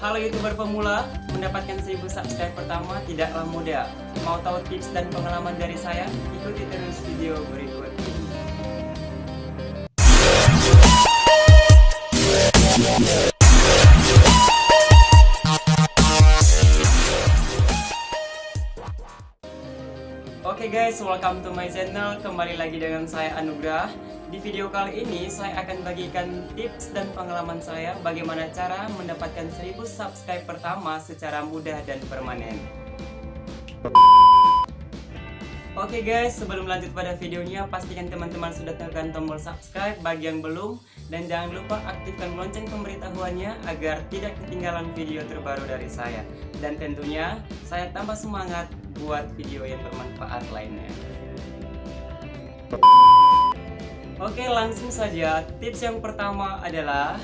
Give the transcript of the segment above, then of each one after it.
Halo YouTuber pemula, mendapatkan 1000 subscribe pertama tidaklah mudah. Mau tahu tips dan pengalaman dari saya? Ikuti terus video berikut ini. Oke guys, welcome to my channel. Kembali lagi dengan saya Anugrah. Di video kali ini saya akan bagikan tips dan pengalaman saya bagaimana cara mendapatkan 1000 subscribe pertama secara mudah dan permanen. Oke guys, sebelum lanjut pada videonya, pastikan teman-teman sudah tekan tombol subscribe bagi yang belum, dan jangan lupa aktifkan lonceng pemberitahuannya agar tidak ketinggalan video terbaru dari saya. Dan tentunya saya tambah semangat buat video yang bermanfaat lainnya. Oke, langsung saja. Tips yang pertama adalah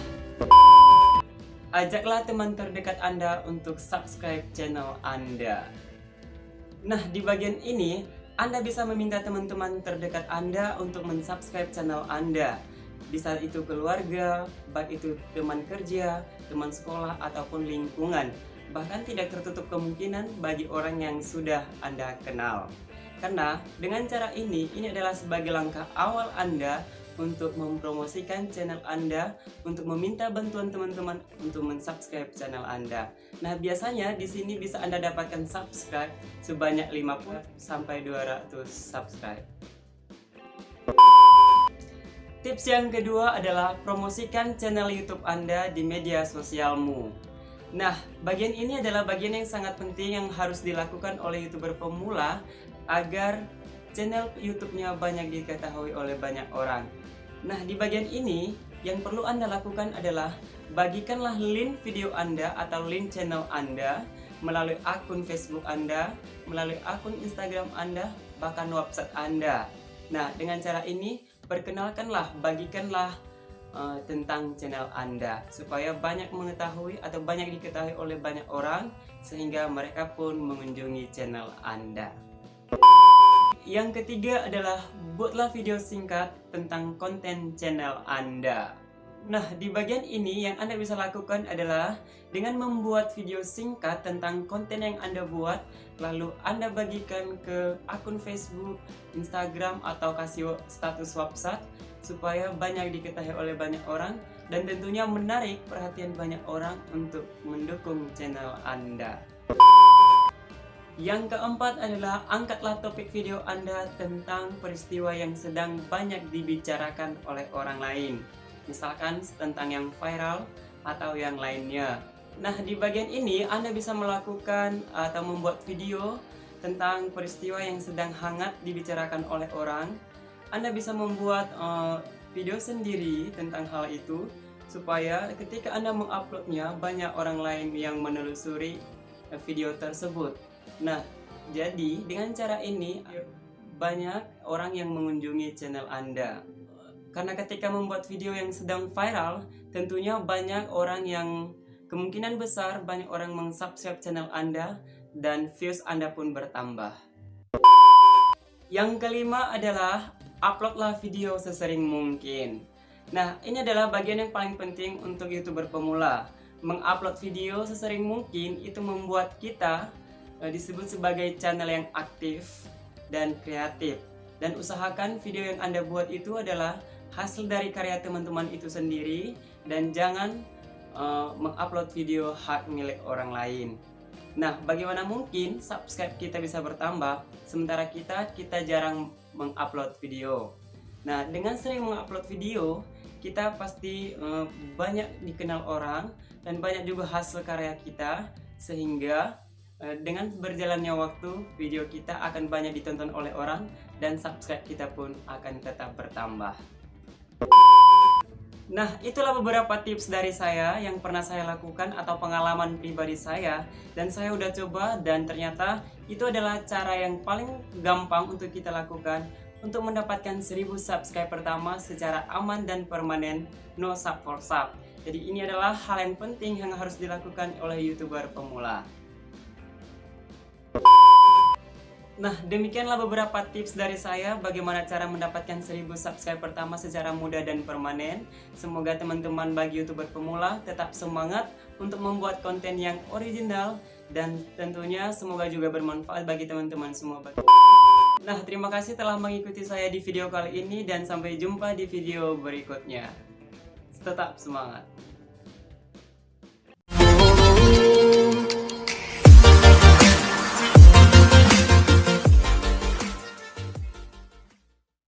ajaklah teman terdekat Anda untuk subscribe channel Anda. Nah, di bagian ini Anda bisa meminta teman-teman terdekat Anda untuk mensubscribe channel Anda. Bisa itu keluarga, baik itu teman kerja, teman sekolah, ataupun lingkungan. Bahkan tidak tertutup kemungkinan bagi orang yang sudah Anda kenal. Karena dengan cara ini adalah sebagai langkah awal Anda untuk mempromosikan channel Anda, untuk meminta bantuan teman-teman untuk mensubscribe channel Anda. Nah, biasanya di sini bisa Anda dapatkan subscribe sebanyak 50 sampai 200 subscribe. Tips yang kedua adalah promosikan channel YouTube Anda di media sosialmu. Nah, bagian ini adalah bagian yang sangat penting yang harus dilakukan oleh YouTuber pemula agar channel YouTube-nya banyak diketahui oleh banyak orang. Nah, di bagian ini yang perlu Anda lakukan adalah bagikanlah link video Anda atau link channel Anda melalui akun Facebook Anda, melalui akun Instagram Anda, bahkan WhatsApp Anda. Nah, dengan cara ini perkenalkanlah, bagikanlah tentang channel Anda supaya banyak mengetahui atau banyak diketahui oleh banyak orang sehingga mereka pun mengunjungi channel Anda. Yang ketiga adalah buatlah video singkat tentang konten channel Anda. Nah, di bagian ini yang Anda bisa lakukan adalah dengan membuat video singkat tentang konten yang Anda buat, lalu Anda bagikan ke akun Facebook, Instagram, atau kasih status WhatsApp supaya banyak diketahui oleh banyak orang dan tentunya menarik perhatian banyak orang untuk mendukung channel Anda. Yang keempat adalah angkatlah topik video Anda tentang peristiwa yang sedang banyak dibicarakan oleh orang lain. Misalkan tentang yang viral atau yang lainnya. Nah, di bagian ini Anda bisa melakukan atau membuat video tentang peristiwa yang sedang hangat dibicarakan oleh orang. Anda bisa membuat video sendiri tentang hal itu supaya ketika Anda menguploadnya banyak orang lain yang menelusuri video tersebut. Nah, jadi dengan cara ini banyak orang yang mengunjungi channel Anda. Karena ketika membuat video yang sedang viral, tentunya banyak orang yang kemungkinan besar banyak orang mensubscribe channel Anda dan views Anda pun bertambah. Yang kelima adalah uploadlah video sesering mungkin. Nah, ini adalah bagian yang paling penting untuk YouTuber pemula. Mengupload video sesering mungkin itu membuat kita disebut sebagai channel yang aktif dan kreatif. Dan usahakan video yang Anda buat itu adalah hasil dari karya teman-teman itu sendiri dan jangan mengupload video hak milik orang lain. Nah, bagaimana mungkin subscribe kita bisa bertambah sementara kita jarang mengupload video. Nah, dengan sering mengupload video, kita pasti banyak dikenal orang dan banyak juga hasil karya kita sehingga dengan berjalannya waktu video kita akan banyak ditonton oleh orang dan subscribe kita pun akan tetap bertambah. Nah, itulah beberapa tips dari saya yang pernah saya lakukan atau pengalaman pribadi saya dan saya udah coba dan ternyata itu adalah cara yang paling gampang untuk kita lakukan untuk mendapatkan 1000 subscribe pertama secara aman dan permanen, no sub for sub. Jadi ini adalah hal yang penting yang harus dilakukan oleh YouTuber pemula. Nah, demikianlah beberapa tips dari saya bagaimana cara mendapatkan 1000 subscribe pertama secara mudah dan permanen. Semoga teman-teman bagi YouTuber pemula tetap semangat untuk membuat konten yang original dan tentunya semoga juga bermanfaat bagi teman-teman semua. Nah, terima kasih telah mengikuti saya di video kali ini dan sampai jumpa di video berikutnya. Tetap semangat.